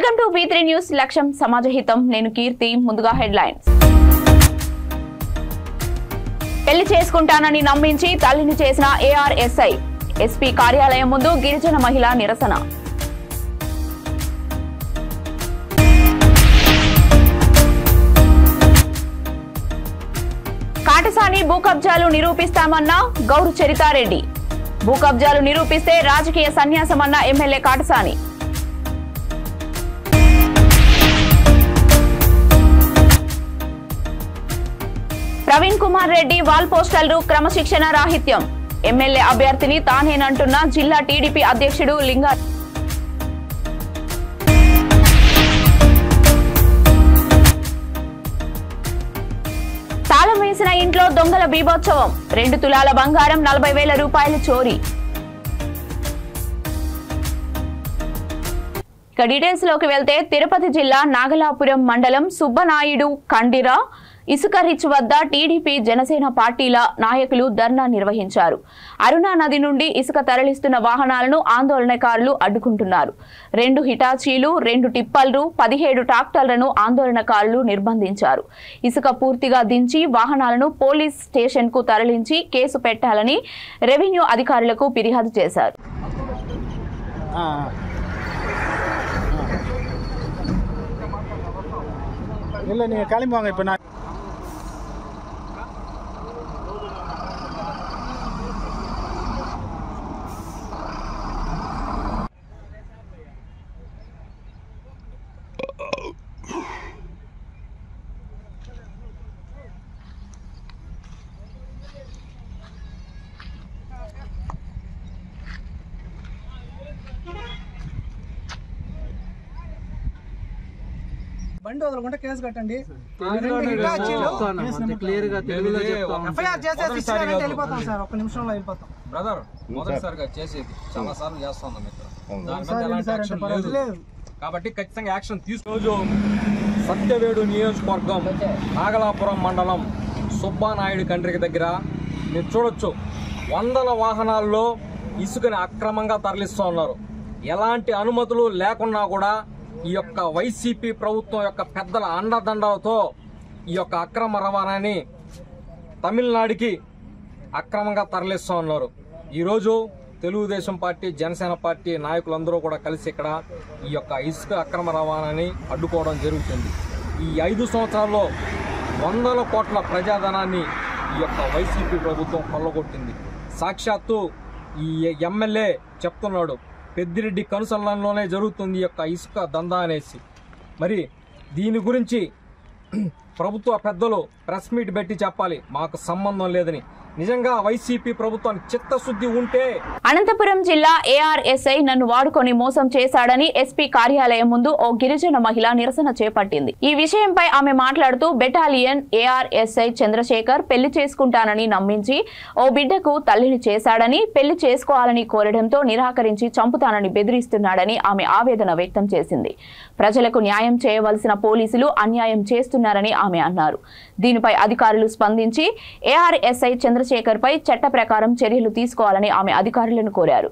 Welcome to V3 news. లక్ష్యం సమాజహితం. నేను కీర్తి. ముందుగా హెడ్లైన్స్. పెళ్లి చేసుకుంటానని నమ్మించి తల్లిని చేసిన ARSI. SP కార్యాలయం ముందు గిరిజన మహిళ నిరసన. కాటసాని భూ కబ్జాలు నిరూపిస్తామన్న గౌరు చరితారెడ్డి. భూ కబ్జాలు నిరూపిస్తే రాజకీయ సన్యాసమన్న ఎమ్మెల్యే కాటసాని. ప్రవీణ్ కుమార్ రెడ్డి వాల్ పోస్టర్లు క్రమశిక్షణ రాహిత్యం. ఎమ్మెల్యే అభ్యర్థిని తానేనంటున్న జిల్లా టీడీపీ అధ్యక్షుడు లింగా. తాళం వేసిన ఇంట్లో దొంగల బీభోత్సవం. 2 తులాల బంగారం, 40,000 రూపాయలు చోరీ. ఇక డీటెయిల్స్ లోకి వెళ్తే తిరుపతి జిల్లా నాగలాపురం మండలం సుబ్బనాయుడు కండిరా ఇసుక రిచ్ వద్ద టీడీపీ జనసేన పార్టీల నాయకులు ధర్నా నిర్వహించారు. అరుణా నది నుండి ఇసుక తరలిస్తున్న వాహనాలను ఆందోళనకారులు అడ్డుకుంటున్నారు. 2 హిటాచీలు, 2 టిప్పర్లు, 17 ట్రాక్టర్లను ఆందోళనకారులు నిర్బంధించారు. ఇసుక పూర్తిగా దించి వాహనాలను పోలీస్ స్టేషన్ కు తరలించి కేసు పెట్టాలని రెవెన్యూ అధికారులకు ఫిర్యాదు చేశారు. இல்லை நீங்கள் கிளம்பி வாங்க. இப்போ நான் బండి వదలకుండా కేసు కట్టండి. వెళ్ళిపోతాం సార్, ఒక్క నిమిషంలో వెళ్ళిపోతాం. బ్రదర్ మొదటిసారిగా చేసేది చాలా సార్లు చేస్తున్నాం కాబట్టి ఖచ్చితంగా యాక్షన్ తీసుకు. సత్యవేడు నియోజకవర్గం నాగలాపురం మండలం సుబ్బానాయుడు కండ్రికి దగ్గర మీరు చూడొచ్చు, 100 వాహనాల్లో ఇసుకని అక్రమంగా తరలిస్తూ ఉన్నారు. ఎలాంటి అనుమతులు లేకున్నా కూడా ఈ యొక్క వైసీపీ ప్రభుత్వం యొక్క పెద్దల అండదండలతో ఈ యొక్క అక్రమ రవాణాని తమిళనాడుకి అక్రమంగా తరలిస్తూ ఉన్నారు. ఈరోజు తెలుగుదేశం పార్టీ, జనసేన పార్టీ నాయకులందరూ కూడా కలిసి ఇక్కడ ఈ యొక్క ఇసుక అక్రమ రవాణాని అడ్డుకోవడం జరుగుతుంది. ఈ 5 సంవత్సరాల్లో 100 కోట్ల ప్రజాధనాన్ని ఈ యొక్క వైసీపీ ప్రభుత్వం కొల్లగొట్టింది. సాక్షాత్తు ఈ ఎమ్మెల్యే చెప్తున్నాడు, పెద్దిరెడ్డి కనుసల్లంలోనే జరుగుతుంది ఈ యొక్క ఇసుక దందా అనేసి. మరి దీని గురించి ప్రభుత్వ పెద్దలు ప్రెస్ మీట్ పెట్టి చెప్పాలి, మాకు సంబంధం లేదని. నిజంగా వైసీపీ ప్రభుత్వానికి చిత్తశుద్ధి ఉంటే. అనంతపురం జిల్లా ARSI నన్ను వాడుకొని మోసం చేశాడని SP కార్యాలయం ముందు ఓ గిరిజన మహిళ నిరసన చేపట్టింది. ఈ విషయంపై ఆమె మాట్లాడుతూ బెటాలియన్ ARSI చంద్రశేఖర్ పెళ్లి చేసుకుంటానని నమ్మించి ఓ బిడ్డకు తల్లిని చేశాడని, పెళ్లి చేసుకోవాలని కోరడంతో నిరాకరించి చంపుతానని బెదిరిస్తున్నాడని ఆమె ఆవేదన వ్యక్తం చేసింది. ప్రజలకు న్యాయం చేయవలసిన పోలీసులు అన్యాయం చేస్తున్నారని ఆమె అన్నారు. దీనిపై అధికారులు స్పందించి ARSI చంద్రశేఖర్ పై చట్ట ప్రకారం చర్యలు తీసుకోవాలని ఆమె అధికారులను కోరారు.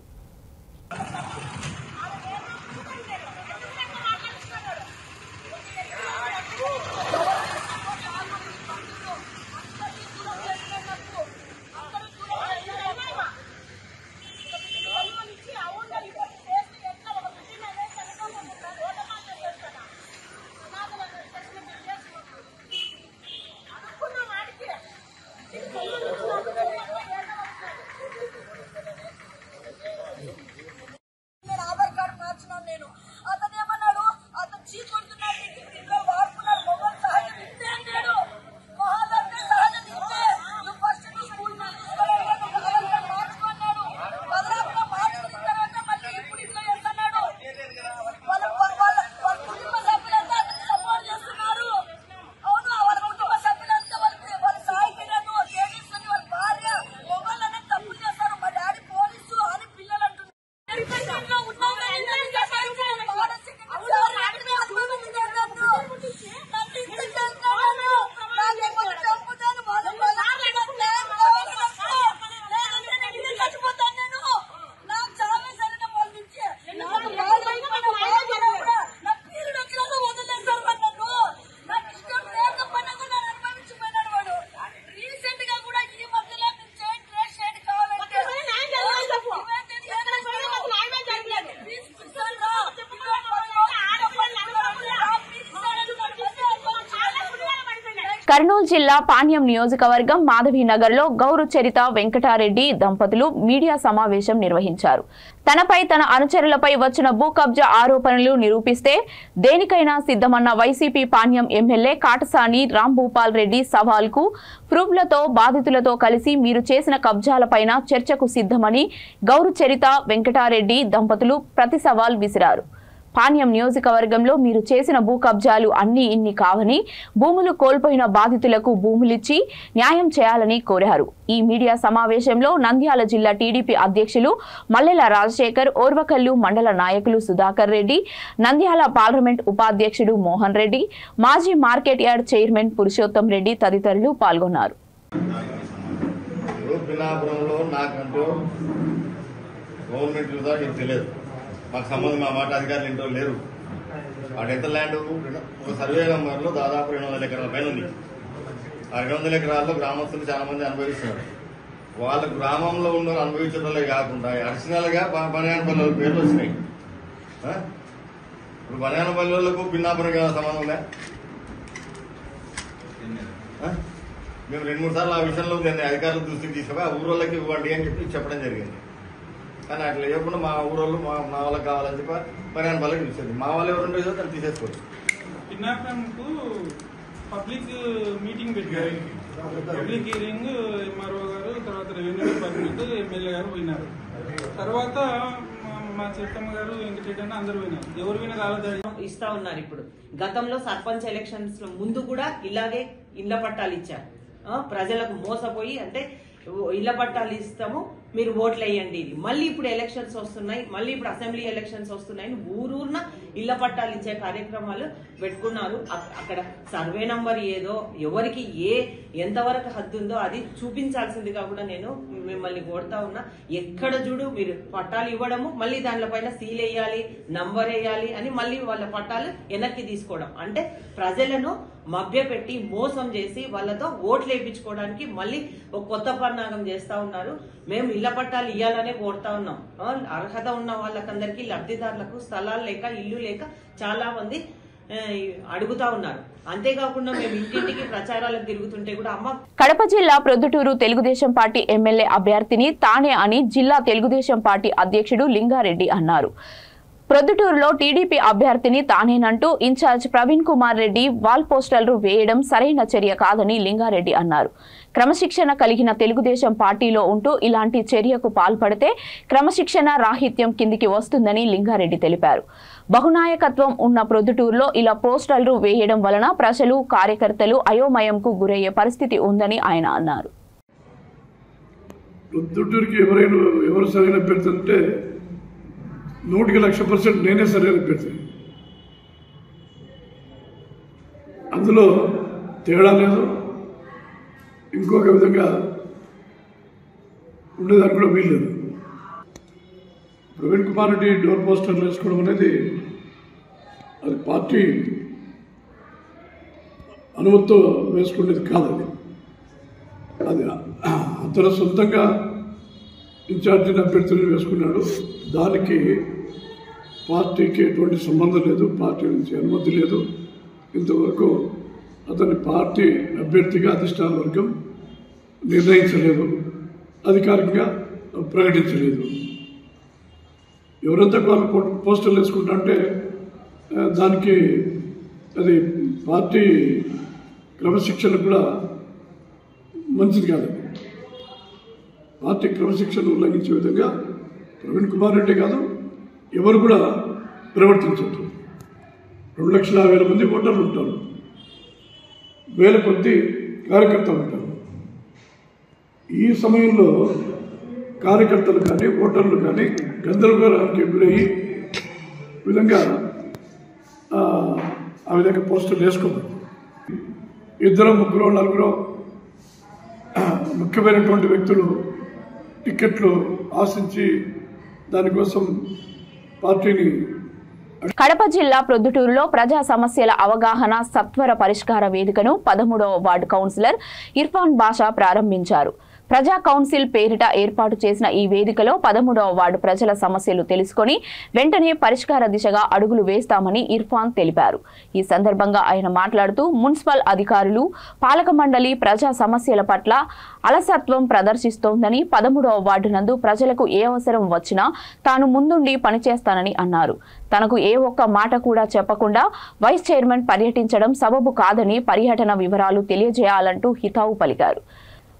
కర్నూలు జిల్లా పాణ్యం నియోజకవర్గం మాధవీనగర్లో గౌరు చరిత వెంకటారెడ్డి దంపతులు మీడియా సమావేశం నిర్వహించారు. తనపై తన అనుచరులపై వచ్చిన భూ కబ్జా ఆరోపణలు నిరూపిస్తే దేనికైనా సిద్ధమన్న వైసీపీ పాణ్యం ఎమ్మెల్యే కాటసాని రాంభూపాల్ రెడ్డి సవాల్కు ప్రూఫ్లతో బాధితులతో కలిసి మీరు చేసిన కబ్జాలపైన చర్చకు సిద్ధమని గౌరు చరిత వెంకటారెడ్డి దంపతులు ప్రతి సవాల్ విసిరారు. పాణ్యం నియోజకవర్గంలో మీరు చేసిన భూ కబ్జాలు అన్ని ఇన్ని కావని భూములు కోల్పోయిన బాధితులకు భూములిచ్చి న్యాయం చేయాలని కోరారు. ఈ మీడియా సమావేశంలో నంద్యాల జిల్లా టీడీపీ అధ్యక్షులు మల్లెల రాజశేఖర్, ఓర్వకల్లు మండల నాయకులు సుధాకర్ రెడ్డి, నంద్యాల పార్లమెంట్ ఉపాధ్యక్షుడు మోహన్ రెడ్డి, మాజీ market yard chairman Purushottam Reddy తదితరులు పాల్గొన్నారు. మాకు సంబంధం మా మాట అధికారులు ఇంట్లో లేరు. వాడు ఎంత ల్యాండ్ ఒక సర్వే నెంబర్లో దాదాపు 200 ఎకరాల పైన ఉంది. ఆ 200 ఎకరాల్లో గ్రామస్తులు చాలా మంది అనుభవిస్తున్నారు. వాళ్ళ గ్రామంలో ఉన్న అనుభవించడంలో కాకుండా అడిషనల్ గా బనియానపల్లి పేర్లు వచ్చినాయి. ఇప్పుడు బనియానపల్లిలకు పిన్నాపురం సంబంధం ఉందా? మేము 2-3 సార్లు ఆ విషయంలో దాన్ని అధికారుల దృష్టికి తీసుకుపోయి ఆ ఊరోళ్ళకి ఇవ్వండి అని చెప్పి చెప్పడం జరిగింది. కానీ అట్లా ఇవ్వకుండా మా ఊరోళ్ళు మా వాళ్ళకి కావాలని చెప్పి పరిహారం వాళ్ళకి ఇచ్చేది. మా వాళ్ళు ఎవరు ఉండేదో దాన్ని తీసేసుకోవచ్చు. కిడ్నాప్మెంట్ పబ్లిక్ మీటింగ్ పెట్టారు. పబ్లిక్ హియరింగ్ ఎంఆర్ఓ గారు, తర్వాత రెవెన్యూ డిపార్ట్మెంట్ ఎమ్మెల్యే గారు పోయినారు. తర్వాత మా చెట్టమ్మ గారు వెంకటరెడ్డి అని అందరు పోయినారు. ఎవరు విన రాలేదని ఇస్తా ఉన్నారు. ఇప్పుడు గతంలో సర్పంచ్ ఎలక్షన్స్ లో ముందు కూడా ఇలాగే ఇళ్ల పట్టాలు ఇచ్చారు. ప్రజలకు మోసపోయి అంటే ఇళ్ల పట్టాలు ఇస్తాము మీరు ఓట్లు వేయండి. మళ్ళీ ఇప్పుడు ఎలక్షన్స్ వస్తున్నాయి, మళ్ళీ ఇప్పుడు అసెంబ్లీ ఎలక్షన్స్ వస్తున్నాయి. ఊరూరున ఇళ్ల పట్టాలు ఇచ్చే కార్యక్రమాలు పెట్టుకున్నారు. అక్కడ సర్వే నంబర్ ఏదో ఎవరికి ఎంతవరకు హద్దు ఉందో అది చూపించాల్సిందిగా కూడా నేను మిమ్మల్ని కోరుతా ఉన్నా. ఎక్కడ చూడు మీరు పట్టాలు ఇవ్వడము, మళ్ళీ దానిపైన సీల్ వేయాలి, నంబర్ వేయాలి అని మళ్ళీ వాళ్ళ పట్టాలు వెనక్కి తీసుకోవడం అంటే ప్రజలను మభ్యపెట్టి మోసం చేసి వాళ్ళతో ఓట్లు వేయించుకోవడానికి మళ్ళీ ఒక కొత్త పన్నాగం చేస్తా ఉన్నారు. మేము ఇళ్ల పట్టాలు ఇవ్వాలనే కోరుతా ఉన్నాం. అర్హత ఉన్న వాళ్ళకందరికీ లబ్ధిదారులకు స్థలాలు లేక ఇల్లు లేక చాలా మంది అడుగుతా ఉన్నారు. అంతేకాకుండా మేము ఇంటింటికి ప్రచారాలకు తిరుగుతుంటే కూడా కడప జిల్లా ప్రొద్దుటూరు తెలుగుదేశం పార్టీ ఎమ్మెల్యే అభ్యర్థిని తానే అని జిల్లా తెలుగుదేశం పార్టీ అధ్యక్షుడు లింగారెడ్డి అన్నారు. ప్రొద్దుటూరులో టీడీపీ అభ్యర్థిని తానేనంటూ ఇన్ఛార్జ్ ప్రవీణ్ కుమార్ రెడ్డి వాల్ పోస్టర్లు వేయడం సరైన చర్య కాదని లింగారెడ్డి అన్నారు. క్రమశిక్షణ కలిగిన తెలుగుదేశం పార్టీలో ఉంటూ ఇలాంటి చర్యకు పాల్పడితే క్రమశిక్షణ రాహిత్యం కిందికి వస్తుందని లింగారెడ్డి తెలిపారు. బహునాయకత్వం ఉన్న ప్రొద్దుటూరులో ఇలా పోస్టర్లు వేయడం వలన ప్రజలు, కార్యకర్తలు అయోమయంకు గురయ్యే పరిస్థితి ఉందని ఆయన అన్నారు. ప్రొద్దుటూరుకి ఎవరు సరైన అభ్యర్థి 100% నేనే సరైన అభ్యర్థి. అందులో తేడా లేదు. ఇంకొక విధంగా ఉండేదానికి కూడా వీల్లేదు. ప్రవీణ్ కుమార్ రెడ్డి డోర్ పోస్టర్లు వేసుకోవడం అనేది అది పార్టీ అనుమతితో వేసుకునేది కాదు. అది అతను సొంతంగా ఇన్ఛార్జి అభ్యర్థులను వేసుకున్నాడు. దానికి పార్టీకి ఎటువంటి సంబంధం లేదు, పార్టీ నుంచి అనుమతి లేదు. ఇంతవరకు అతని పార్టీ అభ్యర్థిగా అధిష్టాన వర్గం నిర్ణయించలేదు, అధికారికంగా ప్రకటించలేదు. ఎవరంతా వాళ్ళు పోస్టర్లు వేసుకుంటా అంటే దానికి అది పార్టీ క్రమశిక్షణ కూడా మంచిది కాదు. పార్టీ క్రమశిక్షణ ఉల్లంఘించే విధంగా ప్రవీణ్ కుమార్ రెడ్డి కాదు ఎవరు కూడా ప్రవర్తించదు. 2,50,000 మంది ఓటర్లు ఉంటారు, 1000 కొద్ది కార్యకర్తలు ఉంటారు. ఈ సమయంలో కార్యకర్తలు కానీ ఓటర్లు కానీ గందరగోళానికి గురయ్యి విధంగా ఆ విధంగా పోస్టర్లు వేసుకోవాలి. 2, 3, 4 ముఖ్యమైనటువంటి వ్యక్తులు టికెట్లు ఆశించి దానికోసం పార్టీని. కడప జిల్లా ప్రొద్దుటూరులో ప్రజా సమస్యల అవగాహన సత్వర పరిష్కార వేదికను 13వ వార్డు కౌన్సిలర్ ఇర్ఫాన్ బాషా ప్రారంభించారు. ప్రజా కౌన్సిల్ పేరిట ఏర్పాటు చేసిన ఈ వేదికలో 13వ వార్డు ప్రజల సమస్యలు తెలుసుకుని వెంటనే పరిష్కార దిశగా అడుగులు వేస్తామని ఇర్ఫాన్ తెలిపారు. ఈ సందర్భంగా ఆయన మాట్లాడుతూ మున్సిపల్ అధికారులు పాలక మండలి ప్రజా సమస్యల పట్ల అలసత్వం ప్రదర్శిస్తోందని 13వ వార్డు నందు ప్రజలకు ఏ అవసరం వచ్చినా తాను ముందుండి పనిచేస్తానని అన్నారు. తనకు ఏ ఒక్క మాట కూడా చెప్పకుండా వైస్ చైర్మన్ పర్యటించడం సబబు కాదని పర్యటన వివరాలు తెలియజేయాలంటూ హితావు పలికారు.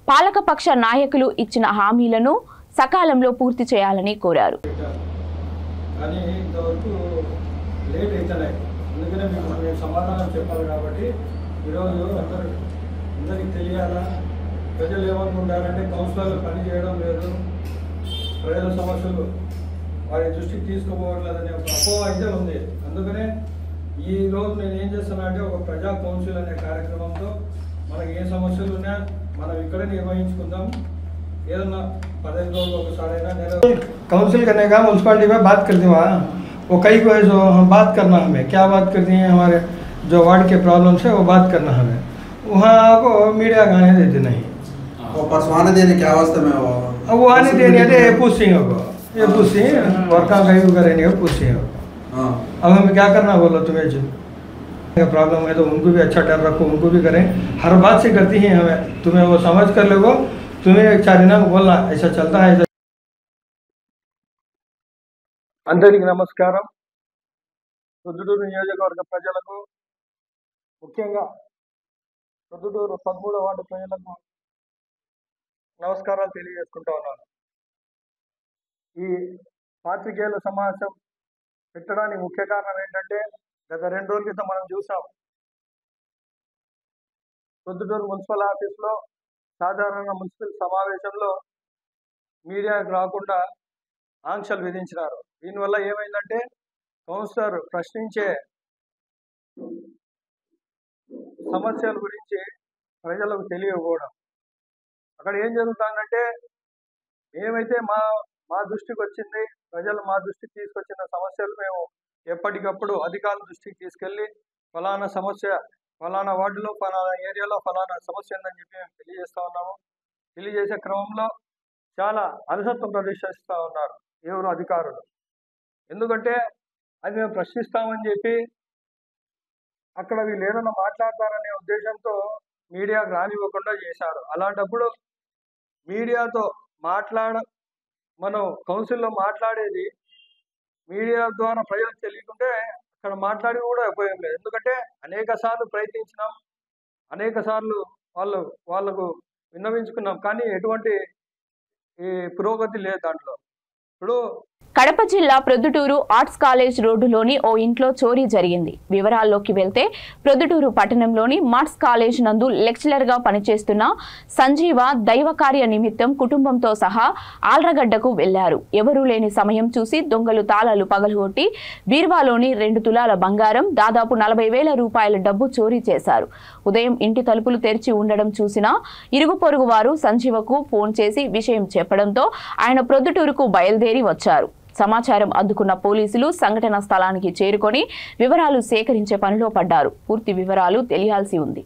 పాలకపక్ష నాయకులు ఇచ్చిన హామీలను సకాలంలో పూర్తి చేయాలని కోరారు. కానీ ఇంతవరకు లేట్ అవుతున్నాయి. అందుకనే మీకు సమాధానం చెప్పాలి కాబట్టి ఈరోజు అందరికి తెలియాలా. ప్రజలు ఏమనుకుంటారంటే కౌన్సిలర్లు పని చేయడం లేదు, ప్రజల సమస్యలు వారి దృష్టికి తీసుకుపోవట్లేదనే ఒక అపోహ అయితే ఉంది. అందుకనే ఈరోజు నేను ఏం చేస్తున్నా అంటే ఒక ప్రజా కౌన్సిల్ అనే కార్యక్రమంతో మనకి ఏ సమస్యలు ఉన్నా మనం ఇక్కడే నిర్వహించుకుందాం. ఏదన్నా 15 రోజులు ఒకసారైనా काउंसिल करने का म्यूनसिपालिटी में बात करते हैं। वहाँ वो कई को है जो हम बात करना, हमें क्या बात करती हैं, हमारे जो वार्ड के प्रॉब्लम्स है वो बात करना हमें। वहाँ आपको मीडिया का आने देते नहीं। वो परसों आने देने क्या वास्ते में वो आने देने थे पूछेंगे को ये पूछेंगे वर्का कहीं करेंगे पूछेंगे। अब हमें क्या करना बोलो तुम्हें जो प्रॉब्लम है तो उनको भी अच्छा डर रखो, उनको भी करें। हर बात से करती हैं हमें, तुम्हें वो समझ कर लोगो, तुम्हें 4 दिनों बोलना ऐसा चलता है। అందరికీ నమస్కారం. ప్రొద్దుటూరు నియోజకవర్గ ప్రజలకు, ముఖ్యంగా ప్రొద్దుటూరు 13వ వార్డు ప్రజలకు నమస్కారాలు తెలియజేసుకుంటా ఉన్నాను. ఈ పాత్రికేయుల సమావేశం పెట్టడానికి ముఖ్య కారణం ఏంటంటే గత 2 రోజుల క్రితం మనం చూసాం. ప్రొద్దుటూరు మున్సిపల్ ఆఫీస్లో సాధారణ మున్సిపల్ సమావేశంలో మీడియాకు రాకుండా ఆంక్షలు విధించినారు. దీనివల్ల ఏమైందంటే కౌన్సిలర్ ప్రశ్నించే సమస్యల గురించి ప్రజలకు తెలియకపోవడం. అక్కడ ఏం జరుగుతుందంటే ఏమైతే మా దృష్టికి వచ్చింది, ప్రజలు మా దృష్టికి తీసుకొచ్చిన సమస్యలు మేము ఎప్పటికప్పుడు అధికారుల దృష్టికి తీసుకెళ్ళి ఫలానా సమస్య ఫలానా వార్డులో ఫలానా ఏరియాలో ఫలానా సమస్య ఉందని చెప్పి మేము తెలియజేస్తూ ఉన్నాము. తెలియజేసే క్రమంలో చాలా అలసత్వం ప్రదర్శిస్తూ ఉన్నారు ఎవరు అధికారులు. ఎందుకంటే అది మేము ప్రశ్నిస్తామని చెప్పి అక్కడ వీళ్ళు ఏదైనా మాట్లాడతారనే ఉద్దేశంతో మీడియాకు రానివ్వకుండా చేశారు. అలాంటప్పుడు మీడియాతో మనం కౌన్సిల్లో మాట్లాడేది మీడియా ద్వారా ప్రజలకు తెలియకుంటే అక్కడ మాట్లాడి కూడా ఉపయోగం లేదు. ఎందుకంటే అనేక సార్లు ప్రయత్నించినాం, అనేక సార్లు వాళ్ళకు విన్నవించుకున్నాం, కానీ ఎటువంటి పురోగతి లేదు దాంట్లో. ఇప్పుడు కడప జిల్లా ప్రొద్దుటూరు ఆర్ట్స్ కాలేజ్ రోడ్డులోని ఓ ఇంట్లో చోరీ జరిగింది. వివరాల్లోకి వెళ్తే ప్రొద్దుటూరు పట్టణంలోని మార్ట్స్ కాలేజ్ నందు లెక్చరర్ గా పనిచేస్తున్న సంజీవ దైవకార్య నిమిత్తం కుటుంబంతో సహా ఆల్రగడ్డకు వెళ్లారు. ఎవరూ లేని సమయం చూసి దొంగలు తాళాలు పగలగొట్టి బీర్వాలోని 2 తులాల బంగారం, దాదాపు 40,000 రూపాయల డబ్బు చోరీ చేశారు. ఉదయం ఇంటి తలుపులు తెరిచి ఉండడం చూసిన ఇరుగు పొరుగు వారు సంజీవకు ఫోన్ చేసి విషయం చెప్పడంతో ఆయన ప్రొద్దుటూరుకు బయలుదేరి వచ్చారు. సమాచారం అందుకున్న పోలీసులు సంఘటన స్థలానికి చేరుకొని వివరాలు సేకరించే పనిలో పడ్డారు. పూర్తి వివరాలు తెలియాల్సి ఉంది.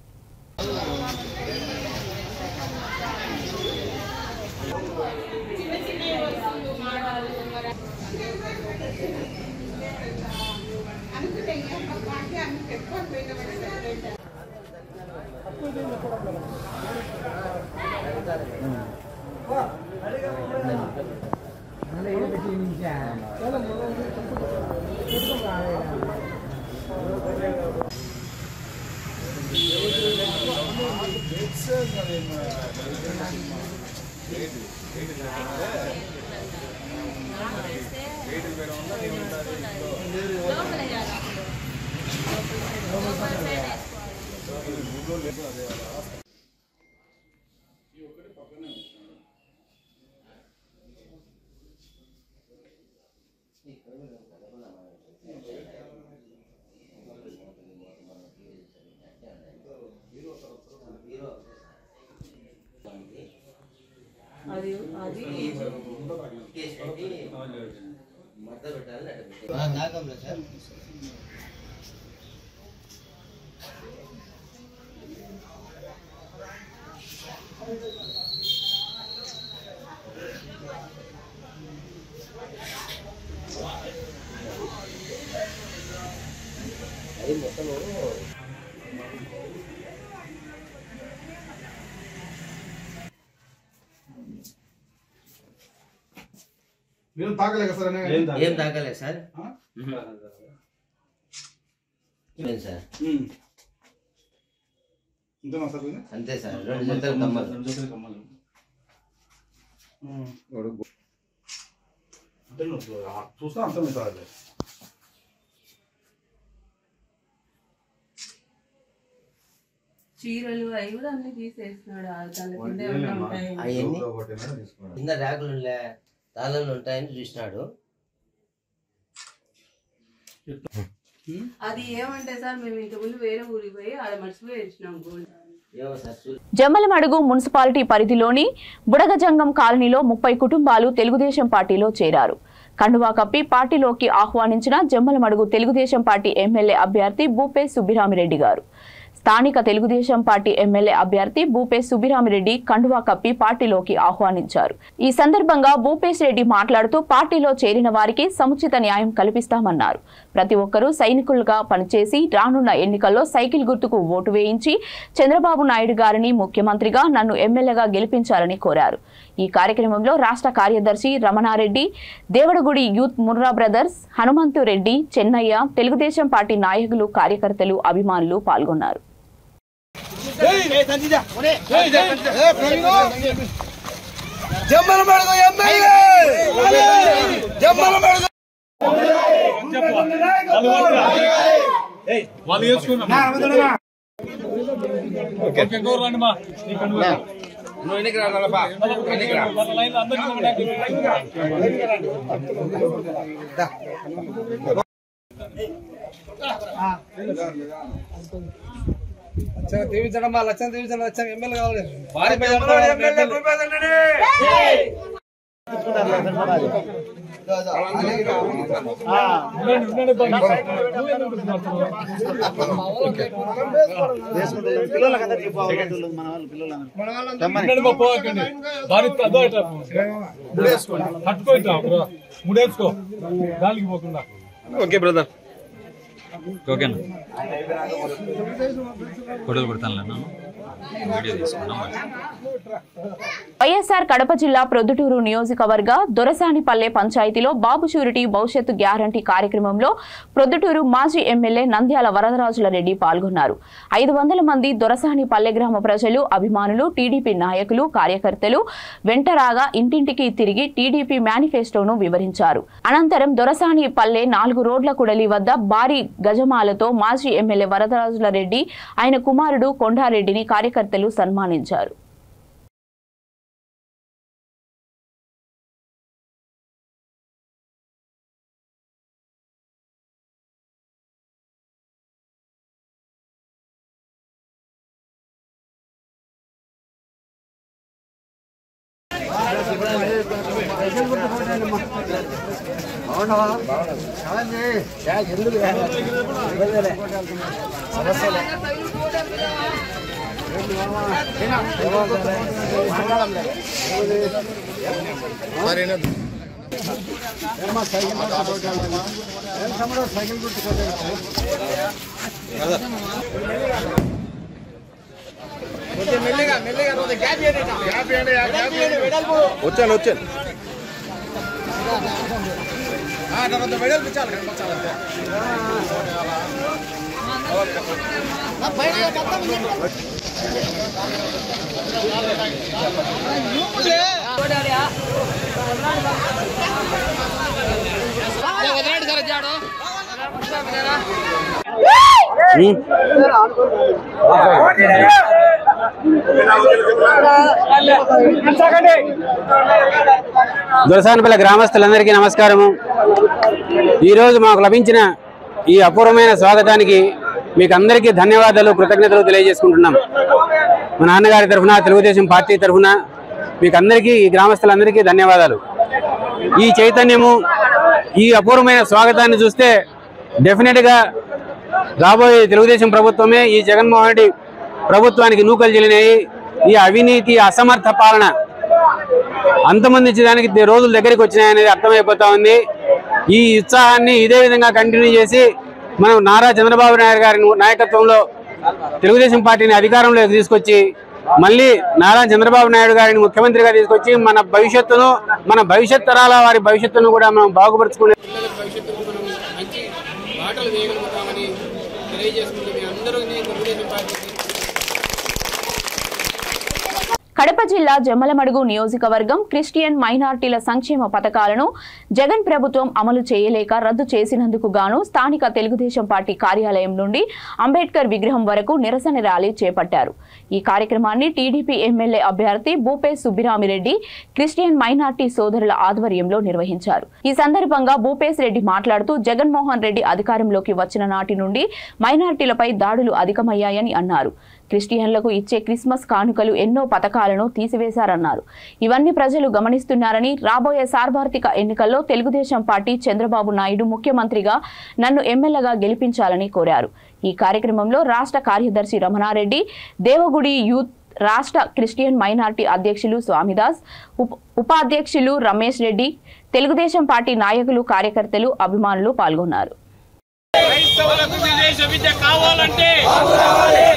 మీరు తాగలేక సార్ ఏం తాగలేదు సార్ సార్ అంతే సార్ 2 జతలు కమ్మలు చూస్తా అర్థమవుతుంది చీరలు అవి కూడా అన్ని తీసేస్తున్నాడు కింద ర్యాకులు తాళాలు ఉంటాయని చూసినాడు అది ఏమంటే సార్ మేము ఇంత ముందు వేరే ఊరికి పోయి ఆడ మర్చిపోయి వచ్చినాం గోల్డ్ జమ్మలమడుగు మున్సిపాలిటీ పరిధిలోని బుడగజంగం కాలనీలో 30 కుటుంబాలు తెలుగుదేశం పార్టీలో చేరారు. కండువా కప్పి పార్టీలోకి ఆహ్వానించిన జమ్మలమడుగు తెలుగుదేశం పార్టీ ఎమ్మెల్యే అభ్యర్థి భూపే సుబ్బిరామిరెడ్డి గారు. స్థానిక తెలుగుదేశం పార్టీ ఎమ్మెల్యే అభ్యర్థి భూపేశ్ సుబ్బిరామిరెడ్డి కండువా కప్పి పార్టీలోకి ఆహ్వానించారు. ఈ సందర్భంగా భూపేశ్ రెడ్డి మాట్లాడుతూ పార్టీలో చేరిన వారికి సముచిత న్యాయం కల్పిస్తామన్నారు. ప్రతి ఒక్కరూ సైనికులుగా పనిచేసి రానున్న ఎన్నికల్లో సైకిల్ గుర్తుకు ఓటు వేయించి చంద్రబాబు నాయుడు గారిని ముఖ్యమంత్రిగా నన్ను ఎమ్మెల్యేగా గెలిపించాలని కోరారు. ఈ కార్యక్రమంలో రాష్ట్ర కార్యదర్శి Ramana Reddy, Devadagudi youth Murra brothers, Hanumanthu Reddy, Chennaiah, Telugu Desam party నాయకులు, కార్యకర్తలు, అభిమానులు పాల్గొన్నారు. దీవించడమ్మా లక్ష్యం దీవించండి లక్ష్యం ఎమ్మెల్యే కావాలి ముడేసుకో గాలికి పోకుండా. ఓకే బ్రదర్, ఓకేనా? ఫోటోలు కొడతాను, వీడియో తీసుకున్నాం. వైఎస్ఆర్ కడప జిల్లా ప్రొద్దుటూరు నియోజకవర్గ దొరసానిపల్లె పంచాయతీలో బాబు షూరిటీ భవిష్యత్తు గ్యారంటీ కార్యక్రమంలో ప్రొద్దుటూరు మాజీ ఎమ్మెల్యే నంద్యాల వరదరాజుల రెడ్డి పాల్గొన్నారు. 500 మంది దొరసానిపల్లె గ్రామ ప్రజలు, అభిమానులు, టీడీపీ నాయకులు, కార్యకర్తలు వెంటరాగా ఇంటింటికి తిరిగి టీడీపీ మేనిఫెస్టోను వివరించారు. అనంతరం దొరసానిపల్లె 4 రోడ్ల కుడలి వద్ద భారీ గజమాలతో మాజీ ఎమ్మెల్యే వరదరాజుల రెడ్డి, ఆయన కుమారుడు కొండారెడ్డిని కార్యకర్తలు సన్మానించారు. వచ్చాను దొరసానిపల్లె గ్రామస్తులందరికీ నమస్కారము. ఈరోజు మాకు లభించిన ఈ అపూర్వమైన స్వాగతానికి మీకు అందరికీ ధన్యవాదాలు, కృతజ్ఞతలు తెలియజేసుకుంటున్నాం. మా నాన్నగారి తరఫున, తెలుగుదేశం పార్టీ తరఫున మీకు అందరికీ, ఈ గ్రామస్తులందరికీ ధన్యవాదాలు. ఈ చైతన్యము, ఈ అపూర్వమైన స్వాగతాన్ని చూస్తే డెఫినెట్గా రాబోయే తెలుగుదేశం ప్రభుత్వమే ఈ జగన్మోహన్ రెడ్డి ప్రభుత్వానికి నూకలు చెల్లినాయి. ఈ అవినీతి, అసమర్థ పాలన అంతమందించడానికి రోజులు దగ్గరికి వచ్చినాయనేది అర్థమైపోతా ఉంది. ఈ ఉత్సాహాన్ని ఇదే విధంగా కంటిన్యూ చేసి మనం నారా చంద్రబాబు నాయుడు గారి నాయకత్వంలో తెలుగుదేశం పార్టీని అధికారంలోకి తీసుకొచ్చి మళ్ళీ నారా చంద్రబాబు నాయుడు గారిని ముఖ్యమంత్రిగా తీసుకొచ్చి మన భవిష్యత్తును, మన భవిష్యత్ తరాల వారి భవిష్యత్తును కూడా మనం బాగుపరుచుకునే భవిష్యత్తుకు మనం మంచి బాటలు వేయగలుగుతామని తెలియజేసుకుంటూ మీ అందరూ తెలుగుదేశం పార్టీ. కడప జిల్లా జమ్మలమడుగు నియోజకవర్గం క్రిస్టియన్ మైనార్టీల సంక్షేమ పథకాలను జగన్ ప్రభుత్వం అమలు చేయలేక రద్దు చేసినందుకు గాను స్థానిక తెలుగుదేశం పార్టీ కార్యాలయం నుండి అంబేద్కర్ విగ్రహం వరకు నిరసన ర్యాలీ చేపట్టారు. ఈ కార్యక్రమాన్ని టీడీపీ ఎమ్మెల్యే అభ్యర్థి భూపేశ్ సుబ్బిరామిరెడ్డి క్రిస్టియన్ మైనార్టీ సోదరుల ఆధ్వర్యంలో నిర్వహించారు. ఈ సందర్భంగా భూపేశ్ రెడ్డి మాట్లాడుతూ జగన్మోహన్ రెడ్డి అధికారంలోకి వచ్చిన నాటి నుండి మైనార్టీలపై దాడులు అధికమయ్యాయని అన్నారు. క్రిస్టియన్లకు ఇచ్చే క్రిస్మస్ కానుకలు ఎన్నో పథకాలను తీసివేశారన్నారు. ఇవన్నీ ప్రజలు గమనిస్తున్నారని, రాబోయే సార్వత్రిక ఎన్నికల్లో తెలుగుదేశం పార్టీ చంద్రబాబు నాయుడు ముఖ్యమంత్రిగా నన్ను ఎమ్మెల్యేగా గెలిపించాలని కోరారు. ఈ కార్యక్రమంలో రాష్ట్ర కార్యదర్శి రమణారెడ్డి, దేవగుడి యూత్ రాష్ట్ర క్రిస్టియన్ మైనార్టీ అధ్యక్షులు స్వామిదాస్, ఉపాధ్యక్షులు రమేష్ రెడ్డి, తెలుగుదేశం పార్టీ నాయకులు, కార్యకర్తలు, అభిమానులు పాల్గొన్నారు. క్రైస్తవులకు విదేశ విద్య కావాలంటే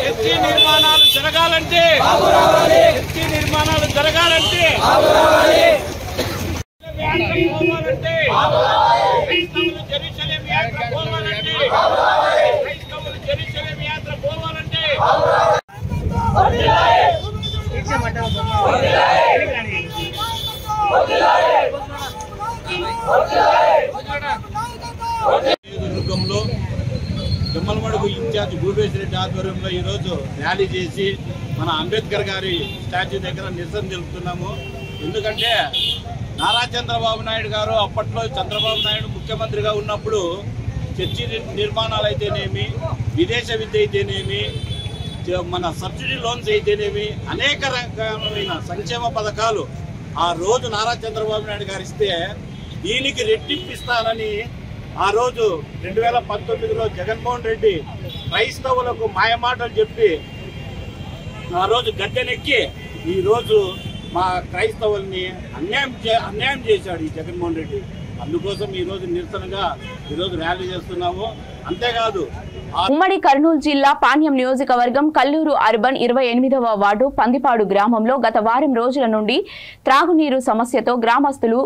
ఎస్టీ నిర్మాణాలు జరగాలంటే క్రైస్తవులు జెరూసలేం యాత్ర పోవాలంటే క్రైస్తవులు జెరూసలేం యాత్ర పోవాలంటే దుర్గంలో జమ్మలమడుగు ఇన్ఛార్జ్ భూపేశ్ రెడ్డి ఆధ్వర్యంలో ఈరోజు ర్యాలీ చేసి మన అంబేద్కర్ గారి స్టాచ్యూ దగ్గర నిరసన తెలుపుతున్నాము. ఎందుకంటే నారా చంద్రబాబు నాయుడు గారు అప్పట్లో చంద్రబాబు నాయుడు ముఖ్యమంత్రిగా ఉన్నప్పుడు చర్చి నిర్మాణాలు అయితేనేమి, విదేశ విద్య అయితేనేమి, మన సబ్సిడీ లోన్స్ అయితేనేమి, అనేక రకమైన సంక్షేమ పథకాలు ఆ రోజు నారా చంద్రబాబు నాయుడు గారు ఇస్తే దీనికి రెట్టింపిస్తానని ఆ రోజు 2019లో జగన్మోహన్ రెడ్డి క్రైస్తవులకు మాయమాటలు చెప్పి ఆ రోజు గద్దెనెక్కి ఈ రోజు మా క్రైస్తవుల్ని అన్యాయం చేశాడు ఈ జగన్మోహన్ రెడ్డి. అందుకోసం ఈ రోజు నిరసనగా ఈరోజు ర్యాలీ చేస్తున్నాము. అంతేకాదు ఉమ్మడి కర్నూలు జిల్లా పాణ్యం నియోజకవర్గం కల్లూరు అర్బన్ 28వ వార్డు పందిపాడు గ్రామంలో గత వారం రోజుల నుండి త్రాగునీరు సమస్యతో గ్రామస్తులు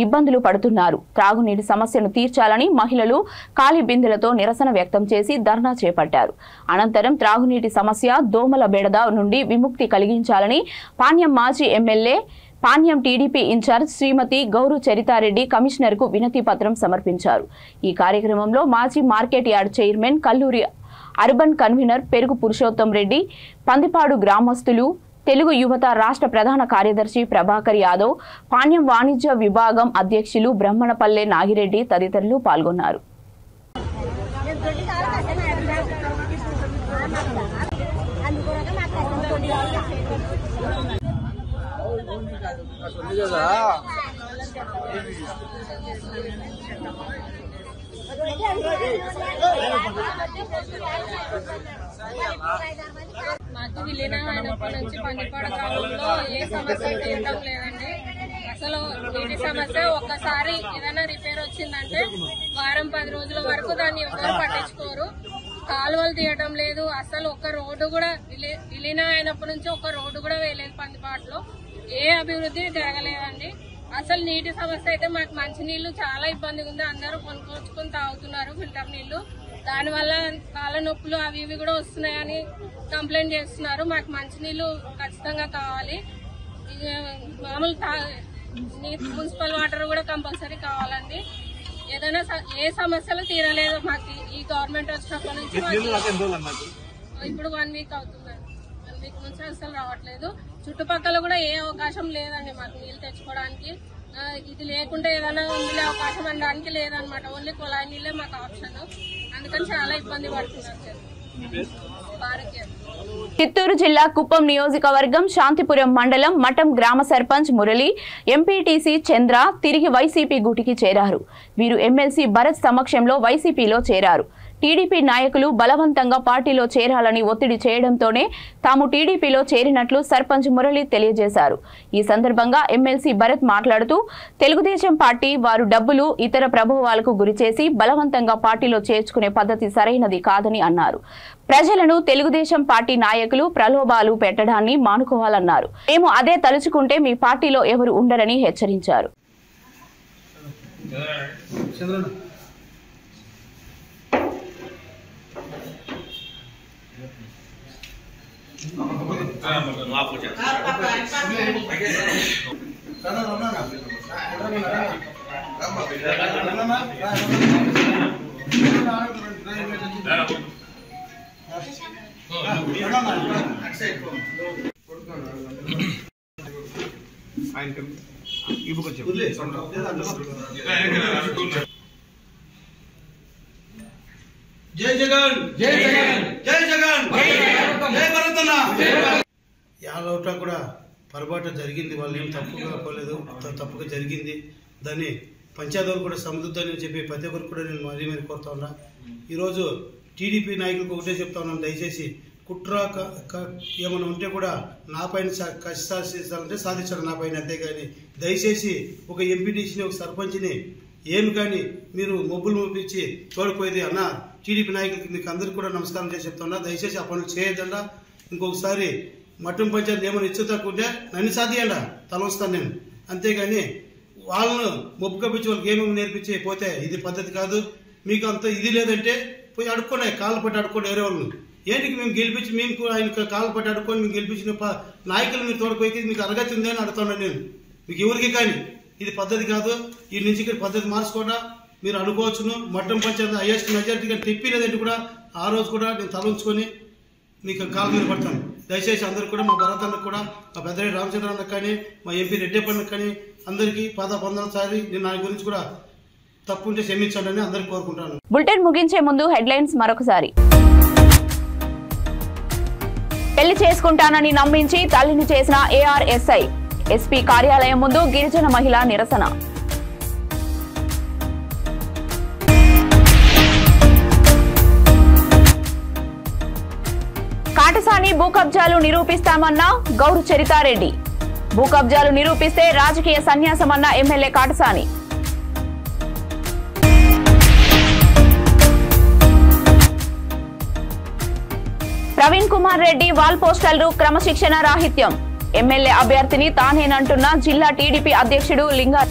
ఇబ్బందులు పడుతున్నారు. త్రాగునీటి సమస్యను తీర్చాలని మహిళలు ఖాళీ బిందెలతో నిరసన వ్యక్తం చేసి ధర్నా చేపట్టారు. అనంతరం త్రాగునీటి సమస్య, దోమల బెడద నుండి విముక్తి కలిగించాలని పాణ్యం మాజీ ఎమ్మెల్యే, పాణ్యం టీడీపీ ఇన్ఛార్జ్ శ్రీమతి గౌరు చరితారెడ్డి కమిషనర్కు వినతి పత్రం సమర్పించారు. ఈ కార్యక్రమంలో మాజీ market yard chairman, Kalluri urban convener పెరుగు పురుషోత్తం రెడ్డి, పందిపాడు గ్రామస్తులు, తెలుగు యువత రాష్ట్ర ప్రధాన కార్యదర్శి ప్రభాకర్ యాదవ్, పాణ్యం వాణిజ్య విభాగం అధ్యక్షులు బ్రహ్మణపల్లె నాగిరెడ్డి తదితరులు పాల్గొన్నారు. మాకు విలీనం అయినప్పటి నుంచి పందిపాడు గ్రామంలో ఏ సమస్య తీరడం లేదండి. అసలు నీటి సమస్య ఒక్కసారి ఏదైనా రిపేర్ వచ్చిందంటే వారం 10 రోజుల వరకు దాన్ని ఎవరు పట్టించుకోరు. కాలువలు తీయడం లేదు. అసలు ఒక్క రోడ్డు కూడా విలీనం అయినప్పటి నుంచి ఒక్క రోడ్డు కూడా వేయలేదు. పందిపాడులో ఏ అభివృద్ధి జరగలేదండి. అసలు నీటి సమస్య అయితే మాకు మంచినీళ్లు చాలా ఇబ్బందిగా ఉంది. అందరూ కొనుక్కొచ్చుకొని తాగుతున్నారు ఫిల్టర్ నీళ్లు. దానివల్ల కాళ్ళ నొప్పులు అవి ఇవి కూడా వస్తున్నాయని కంప్లైంట్ చేస్తున్నారు. మాకు మంచినీళ్లు ఖచ్చితంగా కావాలి. మామూలు మున్సిపల్ వాటర్ కూడా కంపల్సరీ కావాలండి. ఏదైనా ఏ సమస్యలు తీరలేదు మాకు ఈ గవర్నమెంట్ వచ్చినప్పటి నుంచి. ఇప్పుడు 1 వీక్ అవుతుందండి. 1 వీక్ నుంచి అసలు రావట్లేదు. చుట్టుపక్కల కూడా ఏ అవకాశం లేదండి మాకు నీళ్లు తెచ్చుకోవడానికి. ఇది లేకుంటే ఏదైనా ఉండే అవకాశం అనడానికి లేదనమాట. ఓన్లీ కుళాయి నీళ్ళే మాకు ఆప్షన్. అందుకని చాలా ఇబ్బంది పడుతున్నారు. చిత్తూరు జిల్లా కుప్పం నియోజకవర్గం శాంతిపురం మండలం మఠం గ్రామ సర్పంచ్ మురళి, ఎంపీటీసీ చంద్ర తిరిగి వైసీపీ గూటికి చేరారు. వీరు ఎమ్మెల్సీ భరత్ సమక్షంలో వైసీపీలో చేరారు. టీడీపీ నాయకులు బలవంతంగా పార్టీలో చేరాలని ఒత్తిడి చేయడంతోనే తాము టీడీపీలో చేరినట్లు సర్పంచ్ మురళి తెలియజేశారు. ఈ సందర్భంగా ఎమ్మెల్సీ భరత్ మాట్లాడుతూ తెలుగుదేశం పార్టీ వారు డబ్బులు ఇతర ప్రభావాలకు గురిచేసి బలవంతంగా పార్టీలో చేర్చుకునే పద్ధతి సరైనది కాదని అన్నారు. ప్రజలను తెలుగుదేశం పార్టీ నాయకులు ప్రలోభాలు పెట్టడాన్ని మానుకోవాలన్నారు. మేము అదే తలుచుకుంటే మీ పార్టీలో ఎవరు ఉండరని హెచ్చరించారు. జై జగన్ జై జగన్ జై జగన్ జై భరతన్న. యాదవ్ట కూడా పొరపాటు జరిగింది, వాళ్ళు ఏం తప్పుగా పోలేదు, తప్పుగా జరిగింది. దాన్ని పంచాయతీలు కూడా సముద్రాన్ని చెప్పి ప్రతి ఒక్కరు కూడా నేను మరీ మరీ కోరుతా ఉన్నా. ఈరోజు టీడీపీ నాయకులకు ఒకటే చెప్తా ఉన్నాను, దయచేసి కుట్ర ఏమైనా ఉంటే కూడా నా పైన కష్ట సాధించాలంటే సాధించాలి నా పైన, అంతేగాని దయచేసి ఒక ఎంపీటీసీని ఒక సర్పంచ్ని ఏమి కానీ మీరు మొబ్బులు మోపించి తోడిపోయేది అన్న. టీడీపీ నాయకులకి మీకు అందరికీ కూడా నమస్కారం చేసి చెప్తున్నా, దయచేసి ఆ పనులు చేయొద్దండా. ఇంకొకసారి మట్టం పంచాయతీ ఏమైనా ఇచ్చు తక్కువంటే నన్ను సాధియండా తల వస్తాను నేను, అంతేగాని వాళ్ళను మొబ్బు కప్పించి వాళ్ళకి ఏమేమి నేర్పించి పోతే ఇది పద్ధతి కాదు. మీకు అంత ఇది లేదంటే పోయి అడుక్కోండి, కాళ్ళు పట్టి అడుక్కోండి వేరే వాళ్ళని. ఏంటికి మేము గెలిపించి మేము ఆయన కాళ్ళు పట్టి అడుక్కొని మేము గెలిపించిన నాయకులు మీరు తోడిపోయి మీకు అరగతి ఉంది అని అడుగుతున్నాను నేను. మీకు ఎవరికి కానీ ఇది పద్ధతి కాదు. ఈ నుంచి ఇక్కడ పద్ధతి మార్చుకోవడా మీరు అనుకోవచ్చును. మట్టం పంచాయతీ హైయెస్ట్ మెజారిటీగా తెప్పిలేదంటే కూడా ఆ రోజు కూడా నేను తల ఉంచుకొని మీకు కాళ్ళ మీద పడతాను. దయచేసి అందరూ కూడా మా భరత్ అన్నకు కూడా మా పెద్దరెడ్డి రామచంద్రన్నకు కానీ మా ఎంపీ రెడ్డప్పన్నకు కానీ అందరికీ పొందసారి నేను నా గురించి కూడా తప్పు ఉంటే క్షమించండి అందరికీ కోరుకుంటాను. బులెటిన్ ముగించే ముందు హెడ్లైన్స్ మరొకసారి. పెళ్లి చేసుకుంటానని నమ్మించి తల్లిని చేసిన ఏఆర్ఎస్ఐ, ఎస్పీ కార్యాలయం ముందు గిరిజన మహిళ నిరసన. కాటసాని భూ కబ్జాలు నిరూపిస్తామన్న గౌరు చరితారెడ్డి, భూ కబ్జాలు నిరూపిస్తే రాజకీయ సన్యాసమన్న ఎమ్మెల్యే కాటసాని. ప్రవీణ్ కుమార్ రెడ్డి వాల్ పోస్టర్లు క్రమశిక్షణ రాహిత్యం, ఎమ్మెల్యే అభ్యర్థిని తానేనంటున్న జిల్లా టీడీపీ అధ్యక్షుడు లింగా.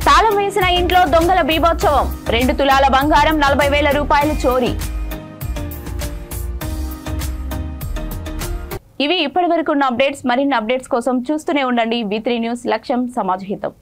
తాళం వేసిన ఇంట్లో దొంగల బీభోత్సవం, 2 తులాల బంగారం 40,000 రూపాయలు చోరీ. ఇవి ఇప్పటివరకు ఉన్న అప్డేట్స్. మరిన్ని అప్డేట్స్ కోసం చూస్తూనే ఉండండి V3 న్యూస్. లక్ష్యం సమాజ హితం.